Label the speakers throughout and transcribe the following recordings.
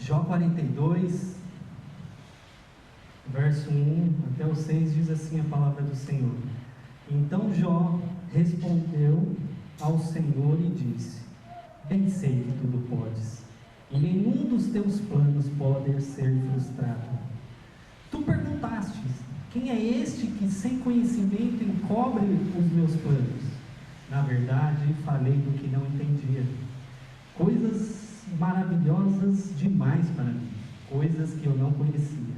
Speaker 1: Jó 42, verso 1 até o 6, diz assim a palavra do Senhor. Então Jó respondeu ao Senhor e disse: bem sei que tudo podes, e nenhum dos teus planos pode ser frustrado. Tu perguntastes: quem é este que sem conhecimento encobre os meus planos? Na verdade, falei do que não entendia. Coisas maravilhosas demais para mim, coisas que eu não conhecia.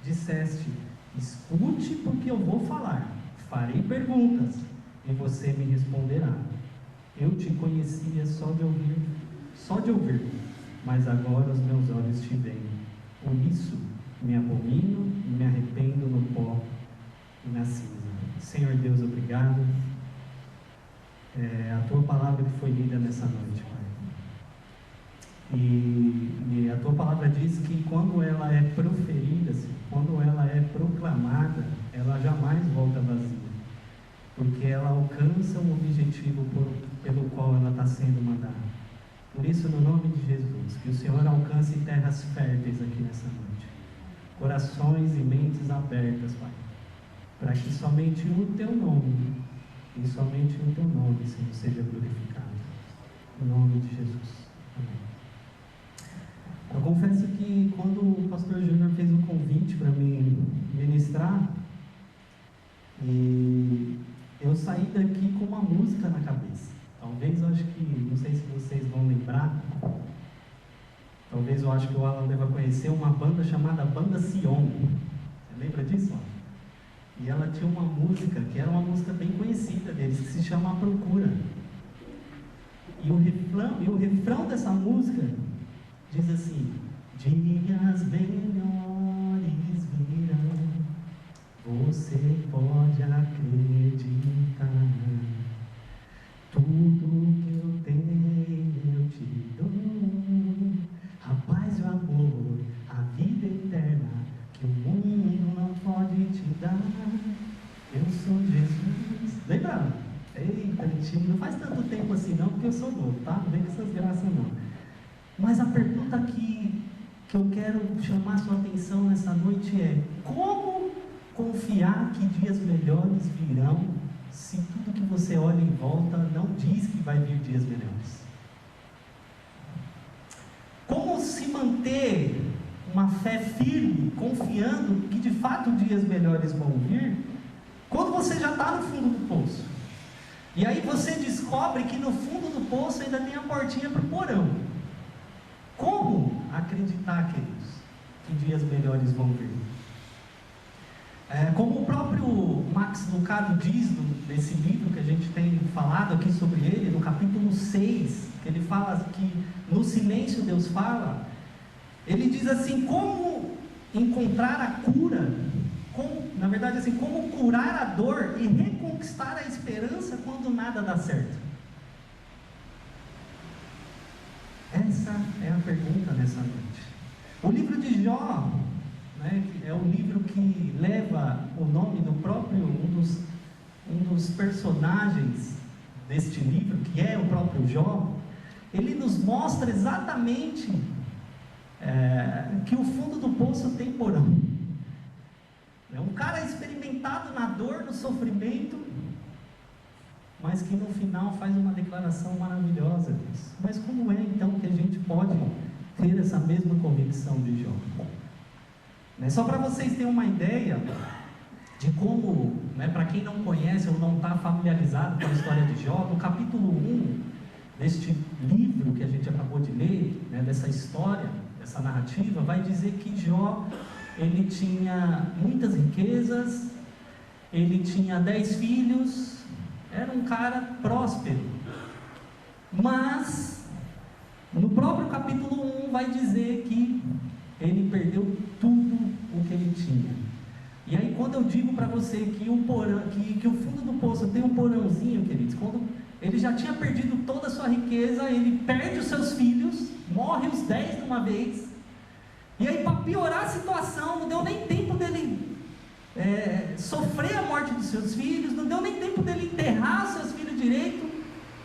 Speaker 1: Disseste: escute, porque eu vou falar. Farei perguntas, e você me responderá. Eu te conhecia só de ouvir, mas agora os meus olhos te veem. Por isso me abomino e me arrependo no pó e na cinza. Senhor Deus, obrigado. A tua palavra que foi lida nessa noite, Pai. E a tua palavra diz que quando ela é proferida, quando ela é proclamada, ela jamais volta vazia, porque ela alcança o objetivo pelo qual ela está sendo mandada. Por isso, no nome de Jesus, que o Senhor alcance terras férteis aqui nessa noite, corações e mentes abertas, Pai, para que somente o teu nome, e somente o teu nome, Senhor, seja glorificado. Em nome de Jesus. Amém. Eu confesso que quando o pastor Júnior fez um convite para me ministrar, e eu saí daqui com uma música na cabeça. Talvez, eu acho que, não sei se vocês vão lembrar, talvez eu acho que o Alan deva conhecer uma banda chamada Banda Sion. Você lembra disso? E ela tinha uma música, que era uma música bem conhecida deles, que se chama A Procura. E o refrão dessa música diz assim: dias melhores virão, você pode acreditar. Tudo que eu tenho eu te dou, a paz e o amor, a vida eterna, que o mundo não pode te dar. Eu sou Jesus. Lembra? Eita, não faz tanto tempo assim não, porque eu sou novo, tá? Não vem com essas graças não. Mas a pergunta que eu quero chamar a sua atenção nessa noite é: como confiar que dias melhores virão, se tudo que você olha em volta não diz que vai vir dias melhores? Como se manter uma fé firme, confiando que de fato dias melhores vão vir, quando você já está no fundo do poço? E aí você descobre que no fundo do poço ainda tem a portinha para o porão. Como acreditar, queridos, que dias melhores vão vir? Como o próprio Max Lucado diz nesse livro que a gente tem falado aqui sobre ele, no capítulo 6, que ele fala que no silêncio Deus fala, ele diz assim: como encontrar a cura, na verdade assim, como curar a dor e reconquistar a esperança quando nada dá certo? Essa é a pergunta nessa noite. O livro de Jó, é o livro que leva o nome do próprio, um dos personagens deste livro, que é o próprio Jó. Ele nos mostra exatamente que o fundo do poço tem porão. É um cara experimentado na dor, no sofrimento, mas que no final faz uma declaração maravilhosa, Deus. Mas como é então que a gente pode ter essa mesma convicção de Jó? Só para vocês terem uma ideia de como, para quem não conhece ou não está familiarizado com a história de Jó, no capítulo 1 deste livro que a gente acabou de ler, dessa história, dessa narrativa, vai dizer que Jó, ele tinha muitas riquezas, ele tinha 10 filhos, era um cara próspero. Mas no próprio capítulo 1 vai dizer que ele perdeu tudo o que ele tinha. E aí, quando eu digo para você que que o fundo do poço tem um porãozinho, queridos, quando ele já tinha perdido toda a sua riqueza, ele perde os seus filhos, morre os 10 de uma vez, e aí, para piorar a situação, não deu nem tempo dele sofrer a morte dos seus filhos, não deu nem tempo dele enterrar os seus filhos direito.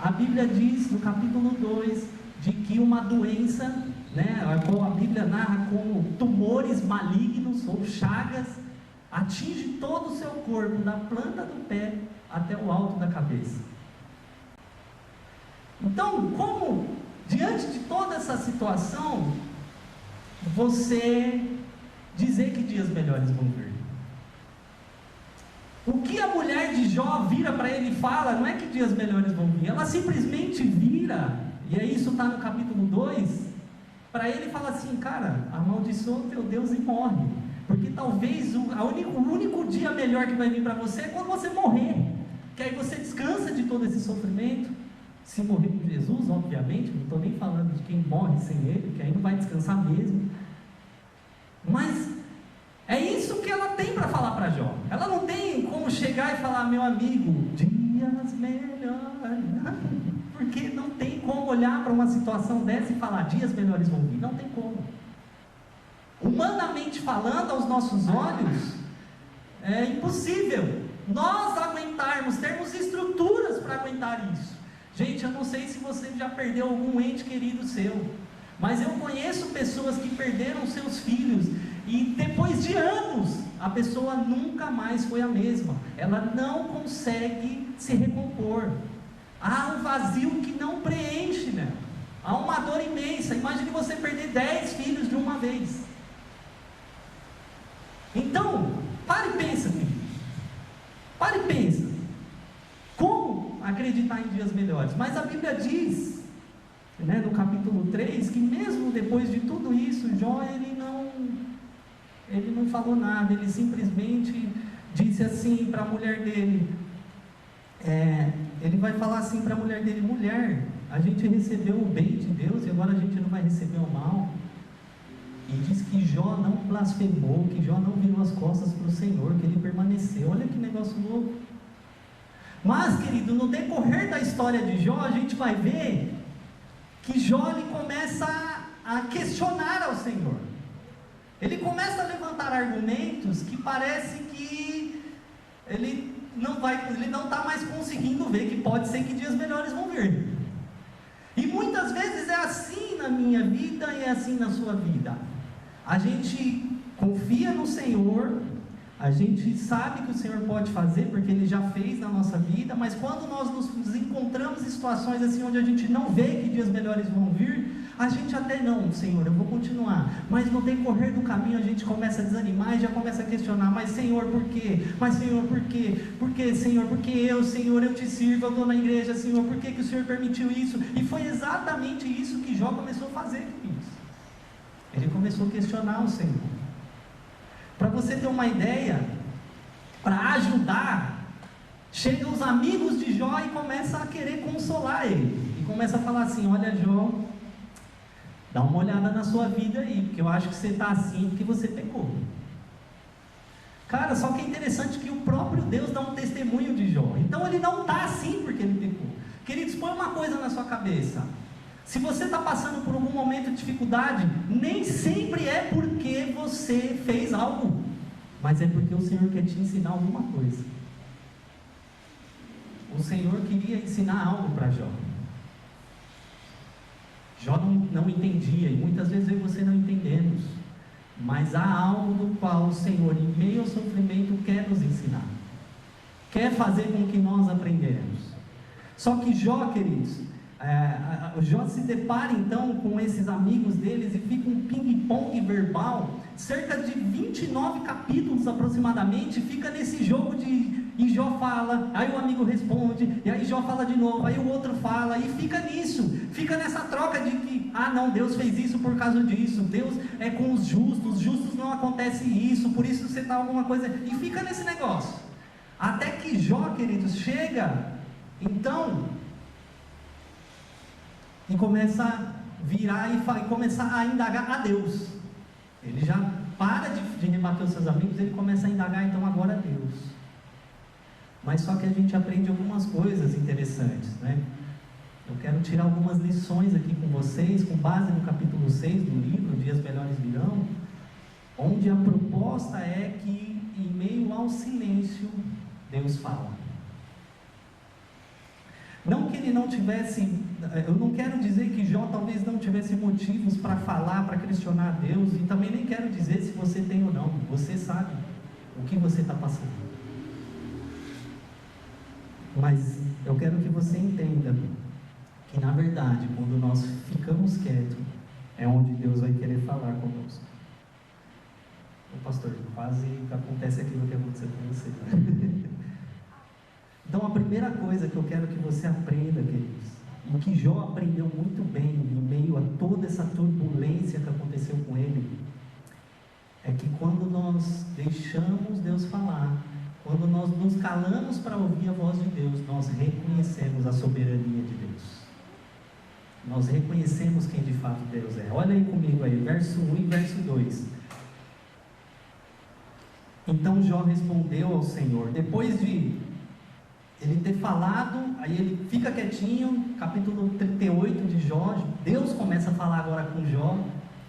Speaker 1: A Bíblia diz no capítulo 2 de que uma doença né, a Bíblia narra como tumores malignos ou chagas atinge todo o seu corpo, da planta do pé até o alto da cabeça. Então, como diante de toda essa situação, você dizer que dias melhores vão vir? O que a mulher de Jó vira para ele e fala, não é que dias melhores vão vir, ela simplesmente vira, e aí isso está no capítulo 2, para ele fala assim, cara, amaldiçoa o teu Deus e morre, porque talvez o único dia melhor que vai vir para você é quando você morrer, que aí você descansa de todo esse sofrimento. Se morrer com Jesus, obviamente, não estou nem falando de quem morre sem ele, que aí não vai descansar mesmo, mas é isso que ela tem para falar para Jó. Ela não tem como chegar e falar, meu amigo, dias melhores, porque não tem como olhar para uma situação dessa e falar, dias melhores vão vir, não tem como. Humanamente falando, aos nossos olhos, é impossível nós aguentarmos, termos estruturas para aguentar isso. Gente, eu não sei se você já perdeu algum ente querido seu, mas eu conheço pessoas que perderam seus filhos, e depois de anos, a pessoa nunca mais foi a mesma, ela não consegue se recompor, há um vazio que não preenche, né? Há uma dor imensa. Imagine você perder 10 filhos de uma vez. Então, pare e pensa, filho. Pare e pensa, como acreditar em dias melhores? Mas a Bíblia diz, né, no capítulo 3, que mesmo depois de tudo isso, Jó, ele não falou nada, ele simplesmente disse assim para a mulher dele, ele vai falar assim para a mulher dele, mulher, a gente recebeu o bem de Deus e agora a gente não vai receber o mal. E diz que Jó não blasfemou, que Jó não virou as costas para o Senhor, que ele permaneceu. Olha que negócio louco. Mas, querido, no decorrer da história de Jó, a gente vai ver que Jó ele começa a questionar ao Senhor. Ele começa a levantar argumentos que parece que ele não está mais conseguindo ver que pode ser que dias melhores vão vir. E muitas vezes é assim na minha vida e é assim na sua vida. A gente confia no Senhor, a gente sabe que o Senhor pode fazer, porque Ele já fez na nossa vida, mas quando nós nos encontramos em situações assim, onde a gente não vê que dias melhores vão vir, a gente até não, Senhor, eu vou continuar, mas no decorrer do caminho a gente começa a desanimar e já começa a questionar, mas Senhor, por quê? Mas Senhor, por quê? Por quê, Senhor? Porque Senhor, eu te sirvo, eu estou na igreja, Senhor, por que o Senhor permitiu isso? E foi exatamente isso que Jó começou a fazer, queridos. Ele começou a questionar o Senhor. Para você ter uma ideia, para ajudar, chegam os amigos de Jó e começam a querer consolar ele. E começa a falar assim, olha Jó, dá uma olhada na sua vida aí, porque eu acho que você está assim porque você pecou. Cara, só que é interessante que o próprio Deus dá um testemunho de Jó. Então ele não está assim porque ele pecou. Queridos, põe uma coisa na sua cabeça. Se você está passando por algum momento de dificuldade, nem sempre é porque você fez algo, mas é porque o Senhor quer te ensinar alguma coisa. O Senhor queria ensinar algo para Jó. Jó não entendia, e muitas vezes eu e você não entendemos, mas há algo do qual o Senhor, em meio ao sofrimento, quer nos ensinar, quer fazer com que nós aprendamos. Só que Jó, queridos, Jó se depara então com esses amigos deles e fica um ping-pong verbal, cerca de 29 capítulos aproximadamente, fica nesse jogo e Jó fala, aí o amigo responde, e aí Jó fala de novo, aí o outro fala, e fica nisso, fica nessa troca de que, não, Deus fez isso por causa disso, Deus é com os justos não acontece isso, por isso você está alguma coisa, e fica nesse negócio, até que Jó, queridos, chega, então, e começa a virar e começar a indagar a Deus. Ele já para de rebater os seus amigos, ele começa a indagar então agora a Deus. Mas só que a gente aprende algumas coisas interessantes, né? Eu quero tirar algumas lições aqui com vocês, com base no capítulo 6 do livro, Dias Melhores Virão, onde a proposta é que em meio ao silêncio, Deus fala. Não que ele não tivesse eu não quero dizer que Jó talvez não tivesse motivos para falar, para questionar a Deus, e também nem quero dizer se você tem ou não. Você sabe o que você está passando. Mas eu quero que você entenda que, na verdade, quando nós ficamos quietos, é onde Deus vai querer falar conosco. Ô pastor, quase acontece aquilo que aconteceu com você. Então, a primeira coisa que eu quero que você aprenda, queridos, e que Jó aprendeu muito bem em meio a toda essa turbulência que aconteceu com ele, é que quando nós deixamos Deus falar, quando nós nos calamos para ouvir a voz de Deus, nós reconhecemos a soberania de Deus. Nós reconhecemos quem de fato Deus é. Olha aí comigo aí, verso 1 e verso 2. Então Jó respondeu ao Senhor, depois de ele ter falado, aí ele fica quietinho, capítulo 38 de Jó, Deus começa a falar agora com Jó,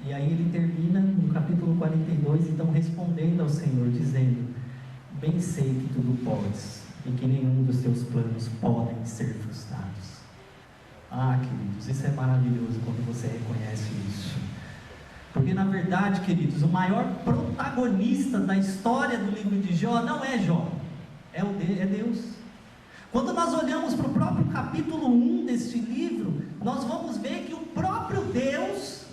Speaker 1: e aí ele termina no capítulo 42, então respondendo ao Senhor, dizendo: bem sei que tudo podes, e que nenhum dos teus planos podem ser frustrados. Ah, queridos, isso é maravilhoso quando você reconhece isso. Porque na verdade, queridos, o maior protagonista da história do livro de Jó não é Jó, é Deus. Quando nós olhamos para o próprio capítulo 1 deste livro, nós vamos ver que o próprio Deus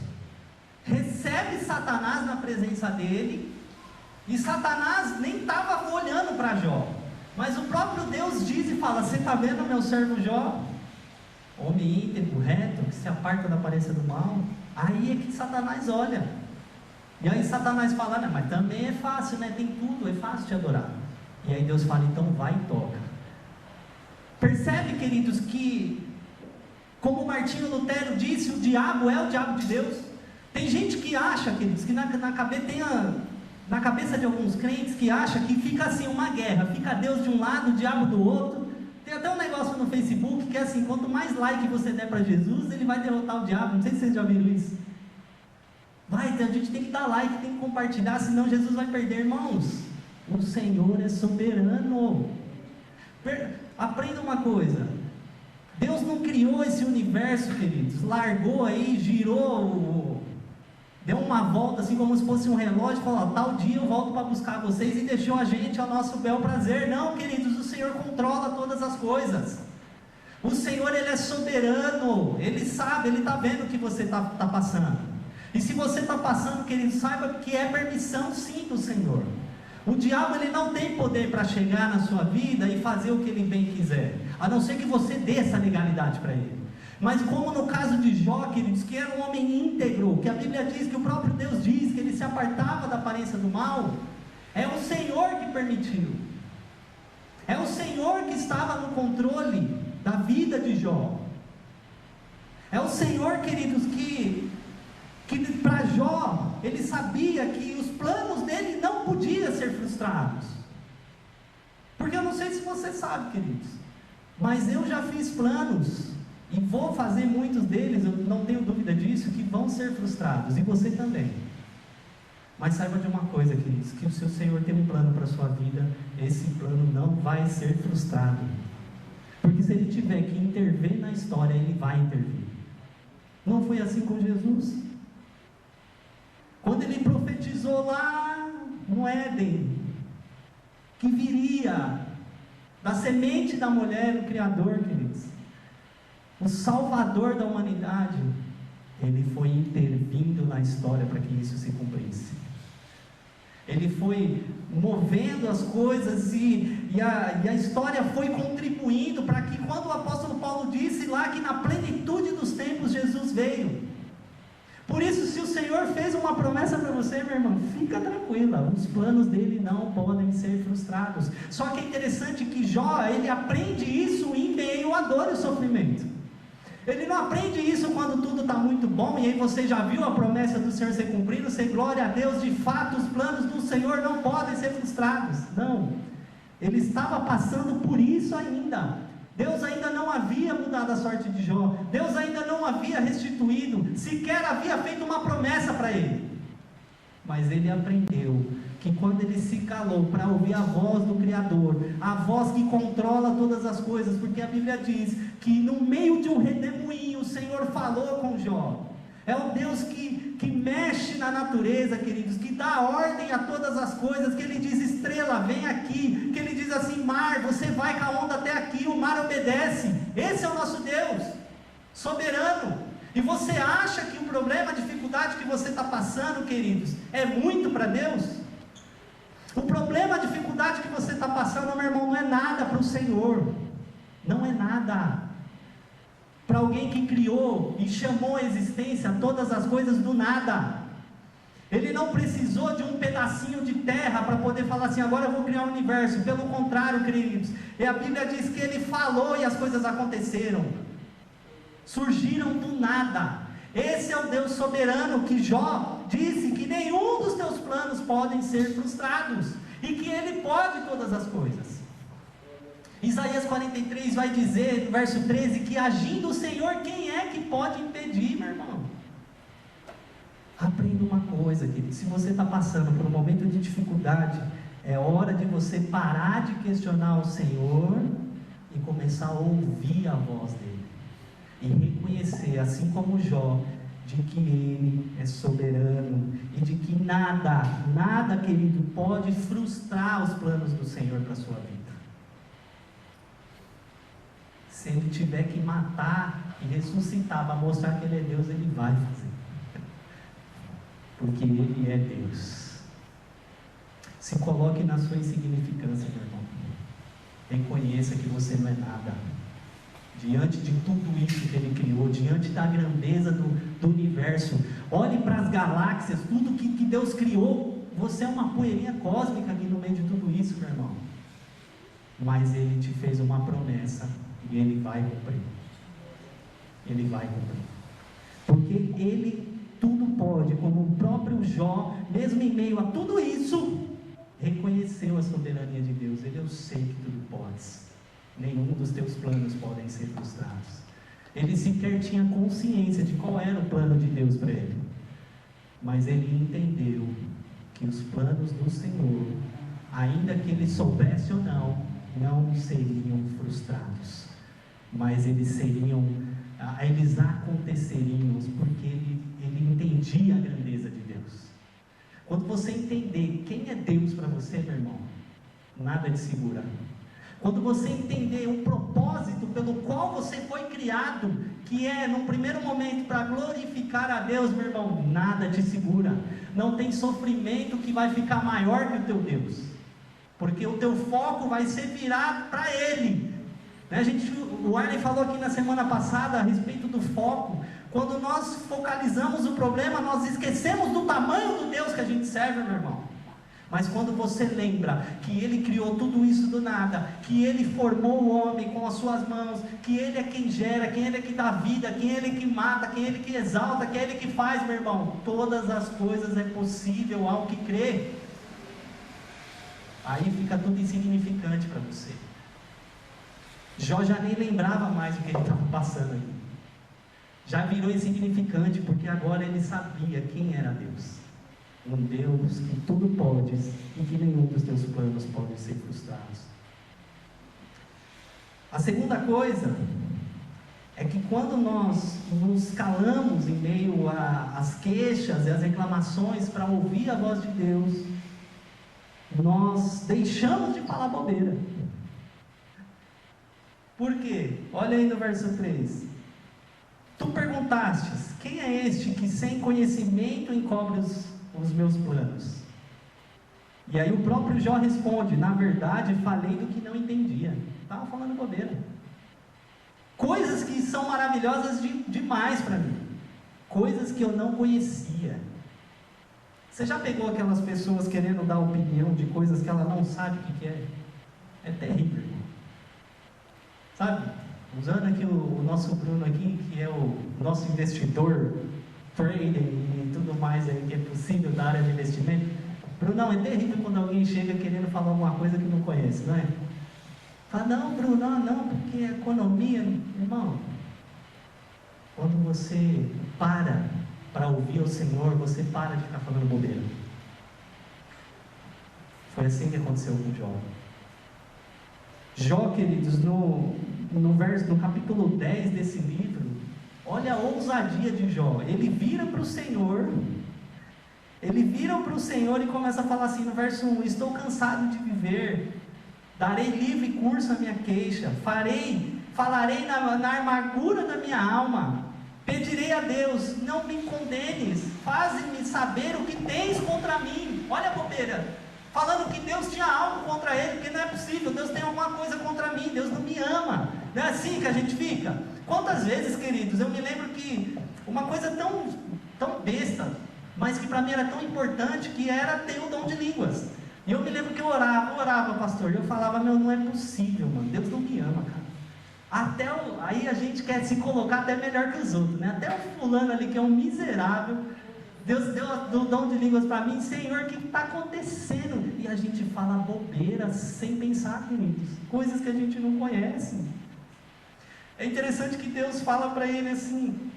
Speaker 1: recebe Satanás na presença dele, e Satanás nem estava olhando para Jó, mas o próprio Deus diz e fala: você está vendo meu servo Jó? Homem íntegro, reto, que se aparta da aparência do mal. Aí é que Satanás olha, e aí Satanás fala: né, mas também é fácil, né? Tem tudo, é fácil te adorar. E aí Deus fala: então vai e toca. Percebe, queridos, que como Martinho Lutero disse, o diabo é o diabo de Deus. Tem gente que acha, queridos, que na cabeça de alguns crentes, que acha que fica assim uma guerra, fica Deus de um lado, o diabo do outro. Tem até um negócio no Facebook que é assim: quanto mais like você der para Jesus, ele vai derrotar o diabo. Não sei se vocês já viram isso. A gente tem que dar like, tem que compartilhar, senão Jesus vai perder. Irmãos, o Senhor é soberano. Aprenda uma coisa: Deus não criou esse universo, queridos, largou aí, girou, deu uma volta assim como se fosse um relógio, falou: tal dia eu volto para buscar vocês, e deixou a gente ao nosso bel prazer. Não, queridos, o Senhor controla todas as coisas. O Senhor, Ele é soberano, Ele sabe, Ele está vendo o que você está passando. E se você está passando, queridos, saiba que é permissão sim do Senhor. O diabo, ele não tem poder para chegar na sua vida e fazer o que ele bem quiser, a não ser que você dê essa legalidade para ele. Mas como no caso de Jó, queridos, que era um homem íntegro, que a Bíblia diz, que o próprio Deus diz, que ele se apartava da aparência do mal, é o Senhor que permitiu. É o Senhor que estava no controle da vida de Jó. É o Senhor, queridos, que para Jó, ele sabia que os planos dele não podiam ser frustrados. Porque eu não sei se você sabe, queridos, mas eu já fiz planos, e vou fazer muitos deles, eu não tenho dúvida disso, que vão ser frustrados, e você também. Mas saiba de uma coisa, queridos, que o seu Senhor tem um plano para a sua vida, esse plano não vai ser frustrado. Porque se Ele tiver que intervir na história, Ele vai intervir. Não foi assim com Jesus? Quando Ele profetizou lá no Éden, que viria da semente da mulher o Criador, queridos, o Salvador da humanidade, Ele foi intervindo na história para que isso se cumprisse. Ele foi movendo as coisas e a história foi contribuindo para que, quando o apóstolo Paulo disse lá que na plenitude dos tempos Jesus veio. Por isso, se o Senhor fez uma promessa para você, meu irmão, fica tranquila, os planos dele não podem ser frustrados. Só que é interessante que Jó, ele aprende isso em meio à dor e sofrimento. Ele não aprende isso quando tudo está muito bom, e aí você já viu a promessa do Senhor ser cumprida, você glória a Deus, de fato os planos do Senhor não podem ser frustrados. Não, ele estava passando por isso ainda. Deus ainda não havia mudado a sorte de Jó, Deus ainda não havia restituído, sequer havia feito uma promessa para ele. Mas ele aprendeu que quando ele se calou para ouvir a voz do Criador, a voz que controla todas as coisas, porque a Bíblia diz que no meio de um redemoinho o Senhor falou com Jó. É o Deus que mexe na natureza, queridos, que dá ordem a todas as coisas, que Ele diz: estrela, vem aqui, que Ele diz assim: mar, você vai com a onda até aqui, o mar obedece. Esse é o nosso Deus, soberano. E você acha que o problema, a dificuldade que você está passando, queridos, é muito para Deus? O problema, a dificuldade que você está passando, meu irmão, não é nada para o Senhor, não é nada. Para alguém que criou e chamou à existência todas as coisas do nada. Ele não precisou de um pedacinho de terra para poder falar assim: agora eu vou criar o universo. Pelo contrário, queridos, e a Bíblia diz que Ele falou e as coisas aconteceram, surgiram do nada. Esse é o Deus soberano que Jó disse que nenhum dos teus planos podem ser frustrados, e que Ele pode todas as coisas. Isaías 43 vai dizer, no verso 13, que agindo o Senhor, quem é que pode impedir, meu irmão? Aprenda uma coisa, querido: se você está passando por um momento de dificuldade, é hora de você parar de questionar o Senhor e começar a ouvir a voz dEle, e reconhecer, assim como Jó, de que Ele é soberano, e de que nada, querido, pode frustrar os planos do Senhor para a sua vida. Se Ele tiver que matar e ressuscitar para mostrar que Ele é Deus, Ele vai fazer, porque Ele é Deus. Se coloque na sua insignificância, meu irmão. Reconheça que você não é nada diante de tudo isso que Ele criou, diante da grandeza do universo. Olhe para as galáxias, tudo que Deus criou. Você é uma poeirinha cósmica aqui no meio de tudo isso, meu irmão. Mas Ele te fez uma promessa, e Ele vai cumprir. Ele vai cumprir. Porque Ele tudo pode, como o próprio Jó, mesmo em meio a tudo isso, reconheceu a soberania de Deus. Ele: eu sei que tudo podes. Nenhum dos teus planos podem ser frustrados. Ele sequer tinha consciência de qual era o plano de Deus para ele. Mas ele entendeu que os planos do Senhor, ainda que ele soubesse ou não seriam frustrados. Mas eles aconteceriam, porque ele entendia a grandeza de Deus. Quando você entender quem é Deus para você, meu irmão, nada te segura. Quando você entender o propósito pelo qual você foi criado, que é, num primeiro momento, para glorificar a Deus, meu irmão, nada te segura. Não tem sofrimento que vai ficar maior que o teu Deus, porque o teu foco vai ser virado para Ele. O Arlen falou aqui na semana passada a respeito do foco. Quando nós focalizamos o problema, nós esquecemos do tamanho do Deus que a gente serve, meu irmão. Mas quando você lembra que Ele criou tudo isso do nada, que Ele formou o homem com as suas mãos, que Ele é quem gera, quem Ele é que dá vida, quem Ele é que mata, quem Ele que exalta, quem Ele que faz, meu irmão, todas as coisas é possível ao que crê. Aí fica tudo insignificante para você. Jó já nem lembrava mais o que ele estava passando ali. Já virou insignificante, porque agora ele sabia quem era Deus. Um Deus que tudo pode, e que nenhum dos teus planos pode ser frustrados. A segunda coisa é que quando nós nos calamos em meio às queixas e às reclamações para ouvir a voz de Deus, nós deixamos de falar bobeira. Por quê? Olha aí no verso 3. Tu perguntastes: quem é este que sem conhecimento encobre os meus planos? E aí o próprio Jó responde: na verdade falei do que não entendia. Estava falando bobeira. Coisas que são maravilhosas demais para mim. Coisas que eu não conhecia. Você já pegou aquelas pessoas querendo dar opinião de coisas que ela não sabe o que é? É terrível, irmão. Sabe? Usando aqui o nosso Bruno aqui, que é o nosso investidor, trader e tudo mais aí que é possível da área de investimento. Brunão, é terrível quando alguém chega querendo falar alguma coisa que não conhece, não é? Fala: não, Bruno, não, porque a economia, irmão, quando você para ouvir o Senhor, você para de ficar falando bobeira. Foi assim que aconteceu com Jó. Jó, queridos, no capítulo 10 desse livro, olha a ousadia de Jó. Ele vira para o Senhor e começa a falar assim no verso 1: estou cansado de viver, darei livre curso à minha queixa, falarei na amargura da minha alma, pedirei a Deus, não me condenes, faze-me saber o que tens contra mim. Olha a bobeira, falando que Deus tinha algo contra ele, porque não é possível, Deus tem alguma coisa contra mim, Deus não me ama. Não é assim que a gente fica? Quantas vezes, queridos, eu me lembro que uma coisa tão besta, mas que para mim era tão importante, que era ter o dom de línguas. E eu me lembro que eu orava, pastor, e eu falava: meu, não é possível, mano, Deus não me ama, cara. Aí a gente quer se colocar até melhor que os outros, né? Até o fulano ali que é um miserável, Deus deu o dom de línguas para mim. Senhor, o que está acontecendo? E a gente fala bobeira sem pensar, queridos, coisas que a gente não conhece. É interessante que Deus fala para ele assim: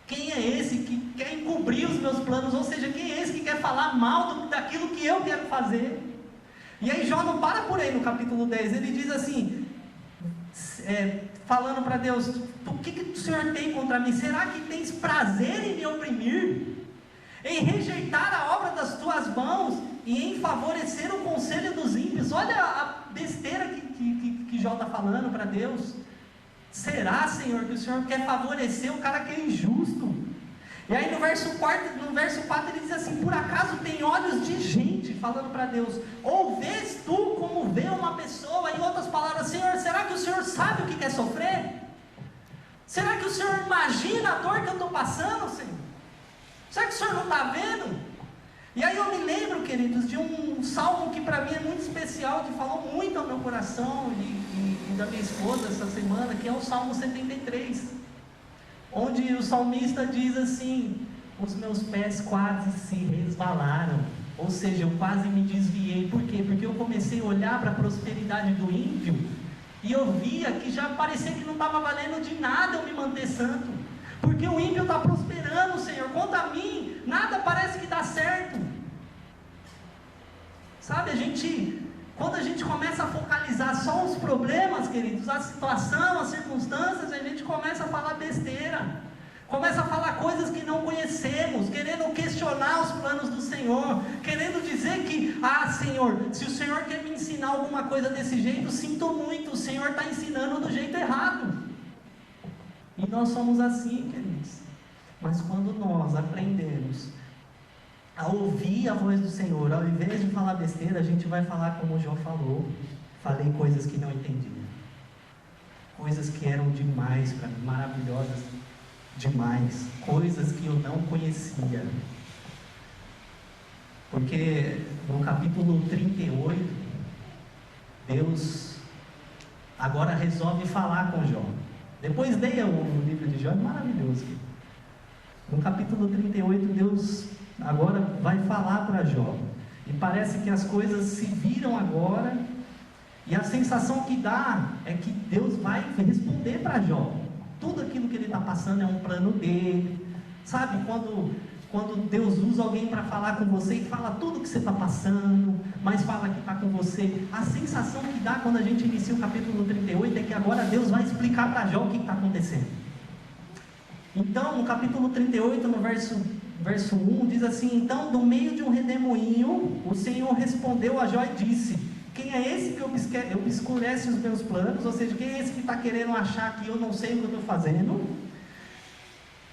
Speaker 1: quem é esse que quer encobrir os meus planos? Ou seja, quem é esse que quer falar mal daquilo que eu quero fazer? E aí Jó não para por aí no capítulo 10, ele diz assim, falando para Deus: o que o Senhor tem contra mim? Será que tens prazer em me oprimir? Em rejeitar a obra das tuas mãos e em favorecer o conselho dos ímpios? Olha a besteira que Jó está falando para Deus. Será, Senhor, que o Senhor quer favorecer o cara que é injusto? E aí no verso 4 ele diz assim: por acaso tem olhos de gente, falando para Deus, ou vês tu como vê uma pessoa? Em outras palavras, Senhor, será que o Senhor sabe o que quer sofrer? Será que o Senhor imagina a dor que eu estou passando, Senhor? Será que o Senhor não está vendo? E aí eu me lembro, queridos, de um salmo que para mim é muito especial, que falou muito ao meu coração e da minha esposa essa semana, que é o Salmo 73, onde o salmista diz assim: os meus pés quase se resvalaram, ou seja, eu quase me desviei. Por quê? Porque eu comecei a olhar para a prosperidade do ímpio, e eu via que já parecia que não estava valendo de nada eu me manter santo, porque o ímpio está prosperando, Senhor, quanto a mim, nada parece que dá certo. Sabe, quando a gente começa a focalizar só os problemas, queridos, a situação, as circunstâncias, a gente começa a falar besteira, começa a falar coisas que não conhecemos, querendo questionar os planos do Senhor, querendo dizer que, Senhor, se o Senhor quer me ensinar alguma coisa desse jeito, sinto muito, o Senhor está ensinando do jeito errado. E nós somos assim, queridos. Mas quando nós aprendemos a ouvir a voz do Senhor, ao invés de falar besteira, a gente vai falar como o Jó falou: falei coisas que não entendia, coisas que eram demais para mim, maravilhosas demais, coisas que eu não conhecia. Porque no capítulo 38, Deus agora resolve falar com Jó. Depois leia o livro de Jó, é maravilhoso. No capítulo 38, Deus agora vai falar para Jó, e parece que as coisas se viram agora, e a sensação que dá é que Deus vai responder para Jó. Tudo aquilo que ele está passando é um plano dele. Sabe, quando Deus usa alguém para falar com você e fala tudo que você está passando, mas fala que está com você, a sensação que dá quando a gente inicia o capítulo 38 é que agora Deus vai explicar para Jó o que está acontecendo. Então, no capítulo 38, no verso 1, diz assim: então, do meio de um redemoinho, o Senhor respondeu a Jó e disse: quem é esse que obscurece os meus planos? Ou seja, quem é esse que está querendo achar que eu não sei o que eu estou fazendo?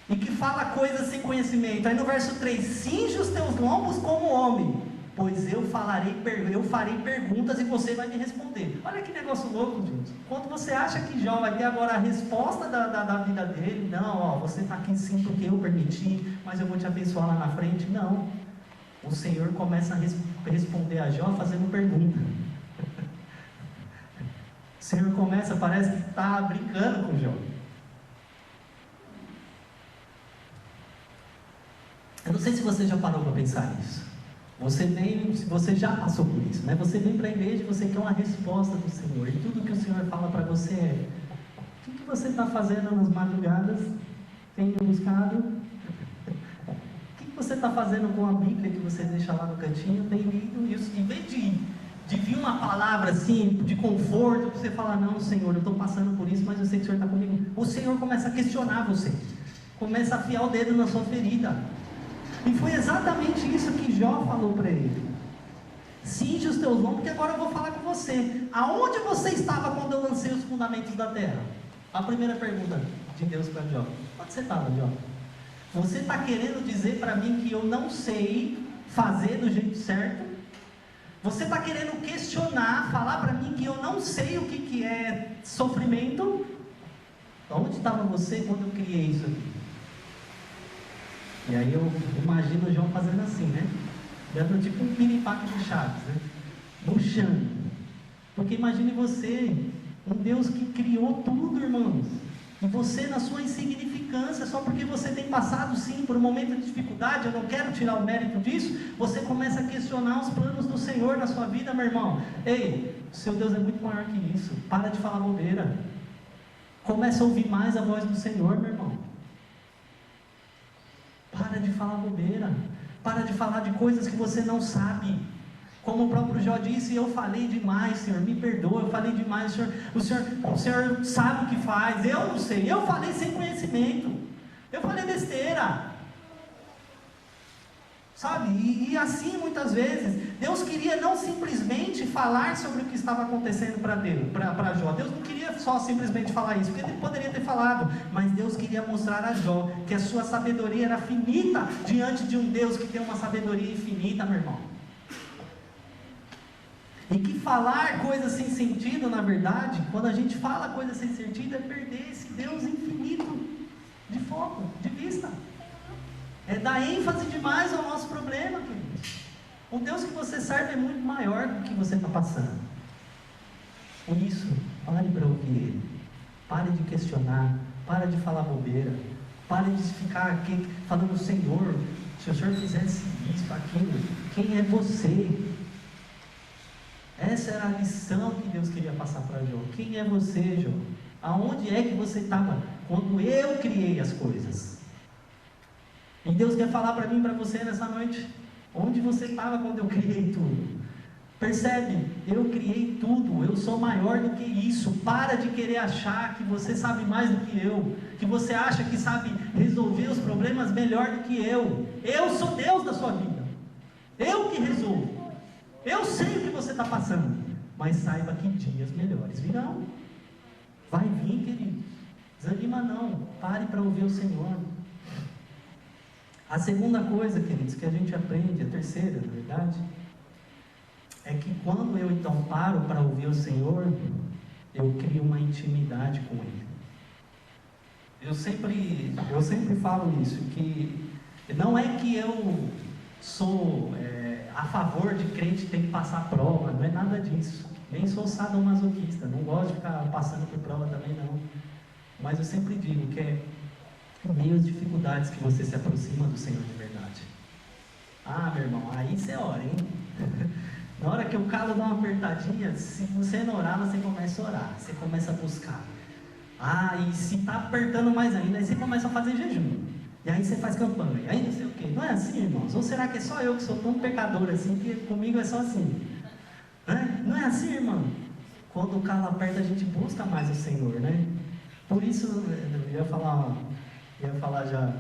Speaker 1: E que fala coisas sem conhecimento. Aí no verso 3: cinge os teus lombos como homem, pois eu farei perguntas e você vai me responder. Olha que negócio louco, gente. Quando você acha que Jó vai ter agora a resposta da vida dele, não, você está aqui sim porque eu permiti, mas eu vou te abençoar lá na frente. Não, o Senhor começa a responder a Jó fazendo pergunta. O Senhor parece que está brincando com Jó. Eu não sei se você já parou para pensar nisso. Você já passou por isso, né? Você vem para a igreja e você quer uma resposta do Senhor, e tudo que o Senhor fala para você é: o que você está fazendo nas madrugadas? Tem buscado? O que você está fazendo com a Bíblia que você deixa lá no cantinho? Tem lido isso? Em vez de de vir uma palavra assim, de conforto, você falar, não, Senhor, eu estou passando por isso, mas eu sei que o Senhor está comigo. O Senhor começa a questionar você, começa a afiar o dedo na sua ferida. E foi exatamente isso que Jó falou para ele. Cinge os teus lombos, porque agora eu vou falar com você. Aonde você estava quando eu lancei os fundamentos da terra? A primeira pergunta de Deus para Jó. Onde você estava, Jó? Você está querendo dizer para mim que eu não sei fazer do jeito certo? Você está querendo questionar, falar para mim que eu não sei o que é sofrimento? Onde estava você quando eu criei isso aqui? E aí eu imagino o João fazendo assim, né? Dando tipo um piripaque de Chaves, né? Murchando. Porque imagine você, um Deus que criou tudo, irmãos. E você, na sua insignificância, só porque você tem passado sim por um momento de dificuldade, eu não quero tirar o mérito disso, você começa a questionar os planos do Senhor na sua vida, meu irmão. Ei, seu Deus é muito maior que isso. Para de falar bobeira. Começa a ouvir mais a voz do Senhor, meu irmão. Para de falar bobeira. Para de falar de coisas que você não sabe. Como o próprio Jó disse, eu falei demais, Senhor, me perdoa, eu falei demais, o Senhor sabe o que faz, eu não sei, eu falei sem conhecimento, eu falei besteira, sabe, e assim muitas vezes, Deus queria não simplesmente falar sobre o que estava acontecendo para Jó, Deus não queria só simplesmente falar isso, porque ele poderia ter falado, mas Deus queria mostrar a Jó, que a sua sabedoria era finita, diante de um Deus que tem uma sabedoria infinita, meu irmão. E que falar coisas sem sentido, na verdade, quando a gente fala coisas sem sentido, é perder esse Deus infinito de foco, de vista. É dar ênfase demais ao nosso problema, queridos. O Deus que você serve é muito maior do que você está passando. Por isso, pare para ouvir Ele. Pare de questionar, pare de falar bobeira. Pare de ficar aqui falando, Senhor, se o Senhor fizesse isso, aquilo, quem é você? Essa era a lição que Deus queria passar para Jó. Quem é você, Jó? Aonde é que você estava quando eu criei as coisas? E Deus quer falar para mim e para você nessa noite. Onde você estava quando eu criei tudo? Percebe? Eu criei tudo. Eu sou maior do que isso. Para de querer achar que você sabe mais do que eu. Que você acha que sabe resolver os problemas melhor do que eu. Eu sou Deus da sua vida. Eu que resolvo. Eu sei o que você está passando, mas saiba que dias melhores virão. Vai vir, querido. Desanima não. Pare para ouvir o Senhor. A segunda coisa, queridos, que a gente aprende, a terceira, na verdade, é que quando eu então paro para ouvir o Senhor, eu crio uma intimidade com Ele. Eu sempre falo isso, que não é que eu sou a favor de crente ter que passar prova, não é nada disso. Nem sou sadomasoquista, não gosto de ficar passando por prova também não. Mas eu sempre digo que é meio as dificuldades que você se aproxima do Senhor de verdade. Ah, meu irmão, aí você ora, hein? Na hora que o calo dá uma apertadinha, se você não orar, você começa a orar, você começa a buscar. Ah, e se está apertando mais ainda, aí você começa a fazer jejum. E aí você faz campanha, e aí não sei o quê. Não é assim, irmãos? Ou será que é só eu que sou tão pecador assim, que comigo é só assim? Não é assim, irmão? Quando o calo aperta, a gente busca mais o Senhor, né? Por isso, eu ia falar já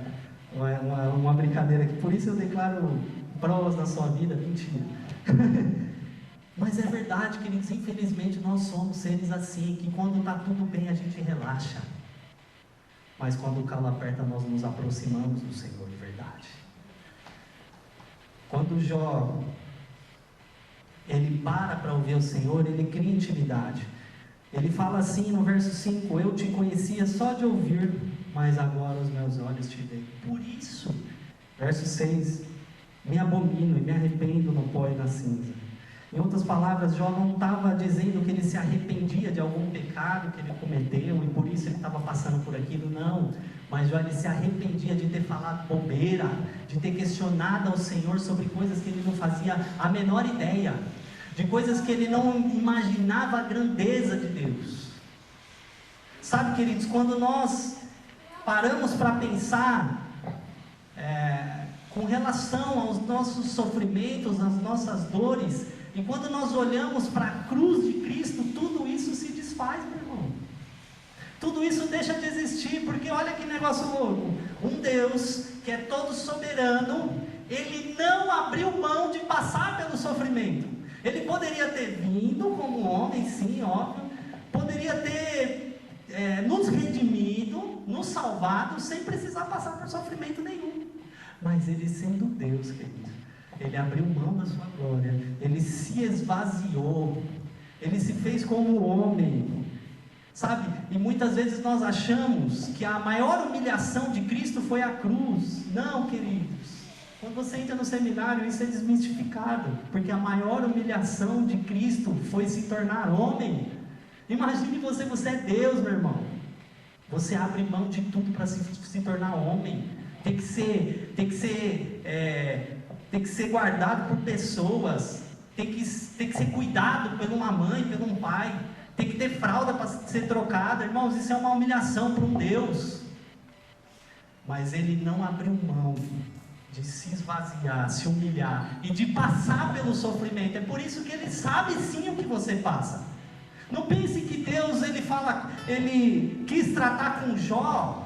Speaker 1: uma brincadeira aqui. Por isso eu declaro provas na sua vida, mentira. Mas é verdade, queridos, infelizmente nós somos seres assim, que quando está tudo bem a gente relaxa. Mas quando o calo aperta, nós nos aproximamos do Senhor de verdade. Quando Jó, ele para ouvir o Senhor, ele cria intimidade. Ele fala assim no verso 5, eu te conhecia só de ouvir, mas agora os meus olhos te veem. Por isso, verso 6, me abomino e me arrependo no pó e na cinza. Em outras palavras, Jó não estava dizendo que ele se arrependia de algum pecado que ele cometeu e por isso ele estava passando por aquilo, não. Mas Jó, ele se arrependia de ter falado bobeira, de ter questionado ao Senhor sobre coisas que ele não fazia a menor ideia, de coisas que ele não imaginava a grandeza de Deus. Sabe, queridos, quando nós paramos para pensar, com relação aos nossos sofrimentos, às nossas dores, e quando nós olhamos para a cruz de Cristo, tudo isso se desfaz, meu irmão. Tudo isso deixa de existir, porque olha que negócio louco. Um Deus que é todo soberano, Ele não abriu mão de passar pelo sofrimento. Ele poderia ter vindo como homem, sim, óbvio, poderia ter nos redimido, nos salvado, sem precisar passar por sofrimento nenhum. Mas Ele, sendo Deus, querido, Ele abriu mão da sua glória, Ele se esvaziou, Ele se fez como homem, sabe? E muitas vezes nós achamos que a maior humilhação de Cristo foi a cruz. Não, queridos. Quando você entra no seminário, isso é desmistificado, porque a maior humilhação de Cristo foi se tornar homem. Imagine você é Deus, meu irmão. Você abre mão de tudo para se tornar homem. Tem que ser guardado por pessoas, tem que ser cuidado por uma mãe, por um pai, tem que ter fralda para ser trocada. Irmãos, isso é uma humilhação para um Deus. Mas Ele não abriu mão de se esvaziar, se humilhar e de passar pelo sofrimento. É por isso que Ele sabe sim o que você passa. Não pense que Deus, Ele quis tratar com Jó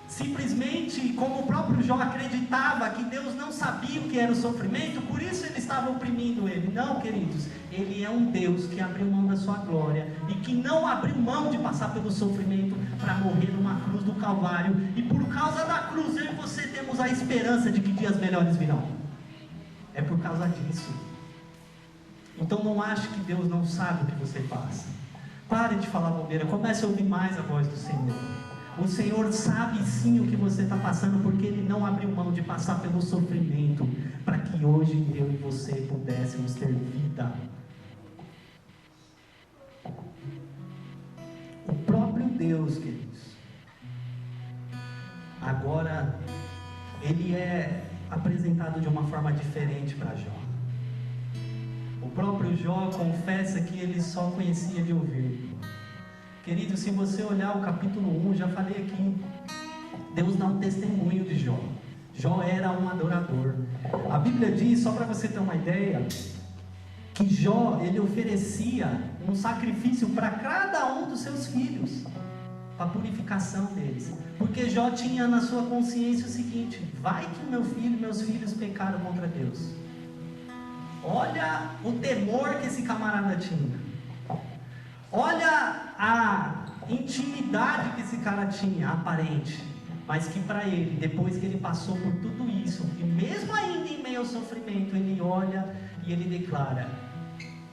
Speaker 1: simplesmente como o próprio Jó acreditava que Deus não sabia o que era o sofrimento, por isso Ele estava oprimindo ele. Não, queridos, Ele é um Deus que abriu mão da sua glória e que não abriu mão de passar pelo sofrimento para morrer numa cruz do Calvário. E por causa da cruz, eu e você temos a esperança de que dias melhores virão. É por causa disso. Então não ache que Deus não sabe o que você passa. Pare de falar bobeira, comece a ouvir mais a voz do Senhor. O Senhor sabe sim o que você está passando, porque Ele não abriu mão de passar pelo sofrimento, para que hoje eu e você pudéssemos ter vida. O próprio Deus, queridos, agora Ele é apresentado de uma forma diferente para Jó. O próprio Jó confessa que ele só conhecia de ouvir. Querido, se você olhar o capítulo 1, já falei aqui, Deus dá um testemunho de Jó. Jó era um adorador. A Bíblia diz, só para você ter uma ideia, que Jó, ele oferecia um sacrifício para cada um dos seus filhos, para a purificação deles. Porque Jó tinha na sua consciência o seguinte: vai que meus filhos pecaram contra Deus. Olha o temor que esse camarada tinha. Olha a intimidade que esse cara tinha, aparente, mas que para ele, depois que ele passou por tudo isso, e mesmo ainda em meio ao sofrimento, ele olha e ele declara: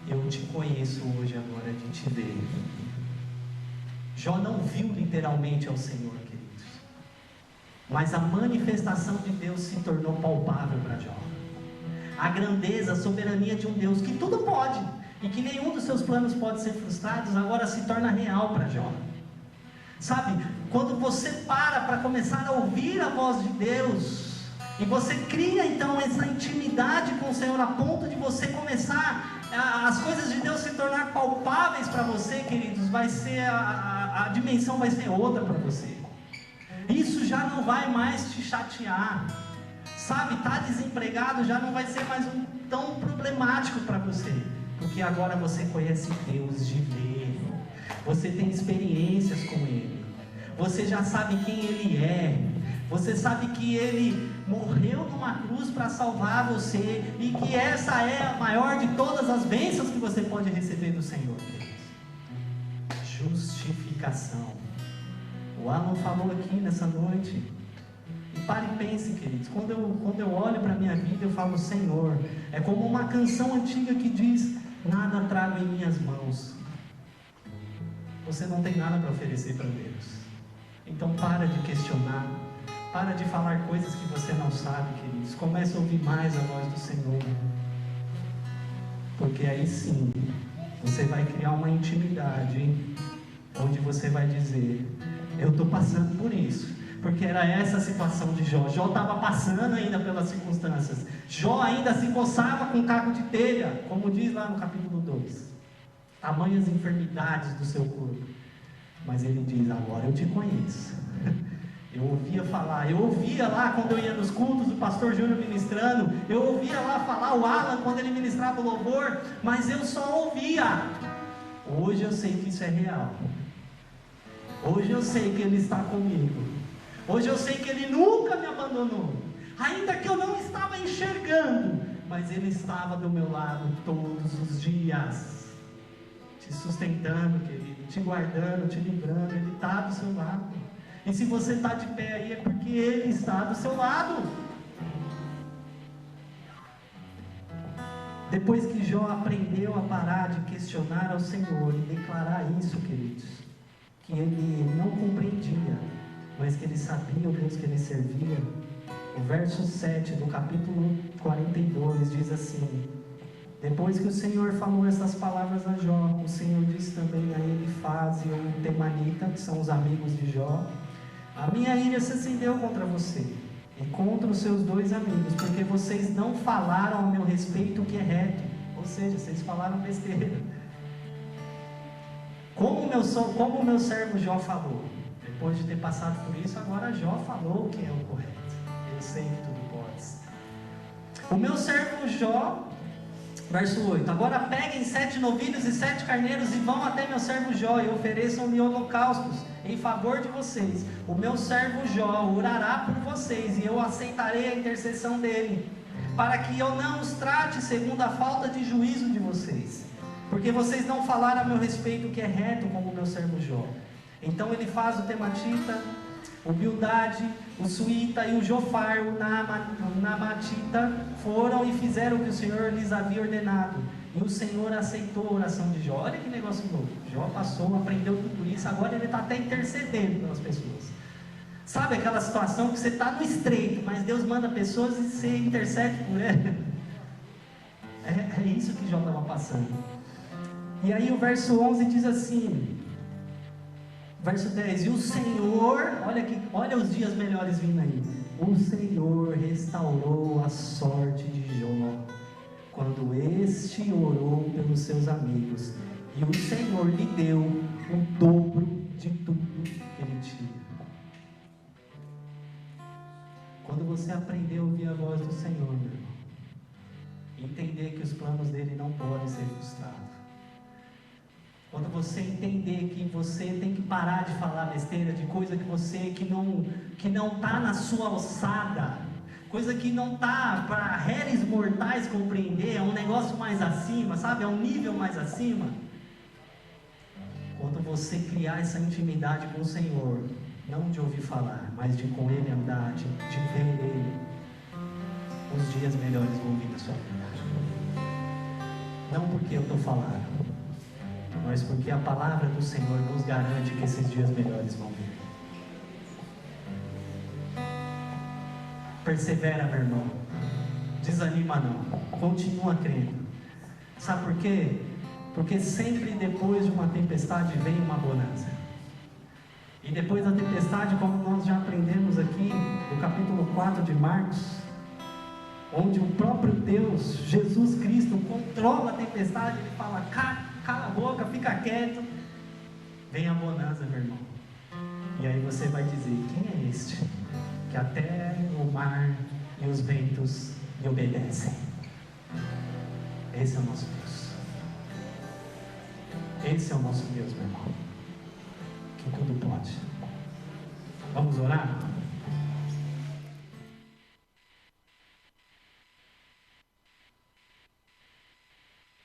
Speaker 1: eu te conheço hoje, agora de te ver. Jó não viu literalmente ao Senhor, queridos, mas a manifestação de Deus se tornou palpável para Jó. A grandeza, a soberania de um Deus que tudo pode, e que nenhum dos seus planos pode ser frustrados, agora se torna real para Jó. Sabe, quando você para começar a ouvir a voz de Deus, e você cria então essa intimidade com o Senhor, a ponto de você começar, as coisas de Deus se tornar palpáveis para você, queridos, vai ser, a dimensão vai ser outra para você. Isso já não vai mais te chatear. Sabe, estar desempregado já não vai ser mais tão problemático para você, porque agora você conhece Deus de ver, você tem experiências com Ele, você já sabe quem Ele é, você sabe que Ele morreu numa cruz para salvar você, e que essa é a maior de todas as bênçãos que você pode receber do Senhor. Justificação. O Alan falou aqui nessa noite. E pare e pense, queridos, quando eu olho para a minha vida, eu falo: Senhor, é como uma canção antiga que diz: nada trago em minhas mãos. Você não tem nada para oferecer para Deus. Então para de questionar, para de falar coisas que você não sabe, queridos. Comece a ouvir mais a voz do Senhor, porque aí sim, você vai criar uma intimidade, onde você vai dizer: eu estou passando por isso. Porque era essa a situação de Jó. Jó estava passando ainda pelas circunstâncias. Jó ainda se coçava com caco de telha, como diz lá no capítulo 2. Tamanhas enfermidades do seu corpo. Mas ele diz: agora eu te conheço. Eu ouvia falar, eu ouvia lá quando eu ia nos cultos, o pastor Júnior ministrando, eu ouvia lá falar o Alan quando ele ministrava o louvor, mas eu só ouvia. Hoje eu sei que isso é real. Hoje eu sei que Ele está comigo. Hoje eu sei que Ele nunca me abandonou. Ainda que eu não estava enxergando, mas Ele estava do meu lado todos os dias, te sustentando, querido, te guardando, te livrando. Ele está do seu lado. E se você está de pé aí, é porque Ele está do seu lado. Depois que Jó aprendeu a parar de questionar ao Senhor e declarar isso, queridos, que ele não compreendia, mas que ele sabia o Deus que ele servia, o verso 7 do capítulo 42 diz assim: depois que o Senhor falou essas palavras a Jó, o Senhor disse também a Elifaz e o Temanita, que são os amigos de Jó: a minha ira se acendeu contra você e contra os seus 2 amigos, porque vocês não falaram ao meu respeito o que é reto. Ou seja, vocês falaram besteira. Como o meu servo Jó falou. Depois de ter passado por isso, agora Jó falou o que é o correto. Eu sei que tudo pode. O meu servo Jó, verso 8: agora peguem 7 novilhos e 7 carneiros e vão até meu servo Jó e ofereçam-lhe holocaustos em favor de vocês. O meu servo Jó orará por vocês e eu aceitarei a intercessão dele, para que eu não os trate segundo a falta de juízo de vocês, porque vocês não falaram a meu respeito o que é reto, como o meu servo Jó. Então ele faz o Tematita, o Bildade, o Suíta e o Jofar, o Namatita, foram e fizeram o que o Senhor lhes havia ordenado. E o Senhor aceitou a oração de Jó. Olha que negócio louco. Jó passou, aprendeu tudo isso, agora ele está até intercedendo pelas pessoas. Sabe aquela situação que você está no estreito, mas Deus manda pessoas e você intercede por ela? É isso que Jó estava passando. E aí o verso 11 diz assim, verso 10: e o Senhor, olha os dias melhores vindo aí. O Senhor restaurou a sorte de Jó, quando este orou pelos seus amigos, e o Senhor lhe deu o dobro de tudo que ele tinha. Quando você aprender a ouvir a voz do Senhor, meu irmão, entender que os planos dele não podem ser frustrados, quando você entender que você tem que parar de falar besteira, de coisa que não está na sua alçada, coisa que não está para réis mortais compreender, é um negócio mais acima, sabe? É um nível mais acima. Quando você criar essa intimidade com o Senhor, não de ouvir falar, mas de com Ele andar, de ver Ele, os dias melhores vão vir na sua vida. Não porque eu estou falando, mas porque a palavra do Senhor nos garante que esses dias melhores vão vir. Persevera, meu irmão. Desanima não. Continua crendo. Sabe por quê? Porque sempre depois de uma tempestade vem uma bonança. E depois da tempestade, como nós já aprendemos aqui no capítulo 4 de Marcos, onde o próprio Deus, Jesus Cristo, controla a tempestade, ele fala: cala a boca, fica quieto. Vem a bonança, meu irmão. E aí você vai dizer: quem é este que até o mar e os ventos lhe obedecem? Esse é o nosso Deus. Esse é o nosso Deus, meu irmão, que tudo pode. Vamos orar?